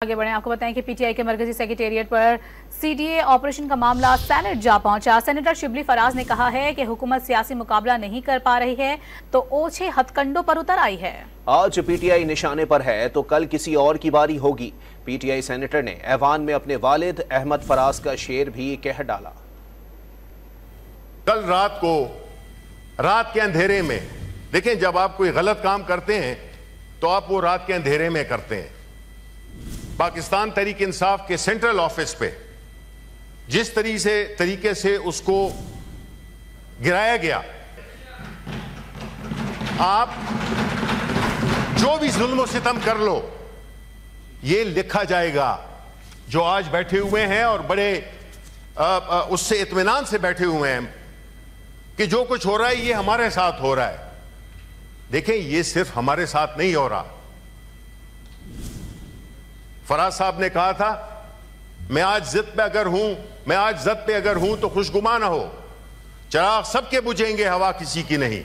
आगे बढ़े आपको बताएं कि पीटीआई के मरकजी सेक्रेटेरिएट पर सीडीए ऑपरेशन का मामला सेनेट जा पहुंचा। सेनेटर शिबली फराज ने कहा है कि हुकूमत सियासी मुकाबला नहीं कर पा रही है तो ओछे हथकंडों पर उतर आई है। आज पीटीआई निशाने पर है तो कल किसी और की बारी होगी। पीटीआई सेनेटर ने ऐवान में अपने वालिद अहमद फराज का शेर भी कह डाला। कल रात के अंधेरे में देखें, जब आप कोई गलत काम करते हैं तो आप वो रात के अंधेरे में करते हैं। पाकिस्तान तहरीक इंसाफ के सेंट्रल ऑफिस पे जिस तरीके से उसको गिराया गया, आप जो भी जुल्म सितम कर लो, ये लिखा जाएगा। जो आज बैठे हुए हैं और बड़े उससे इत्मीनान से बैठे हुए हैं कि जो कुछ हो रहा है ये हमारे साथ हो रहा है। देखें, ये सिर्फ हमारे साथ नहीं हो रहा। फराज साहब ने कहा था, मैं आज जिद पे अगर हूं तो खुशगुमा ना हो, चिराग सबके बुझेंगे, हवा किसी की नहीं।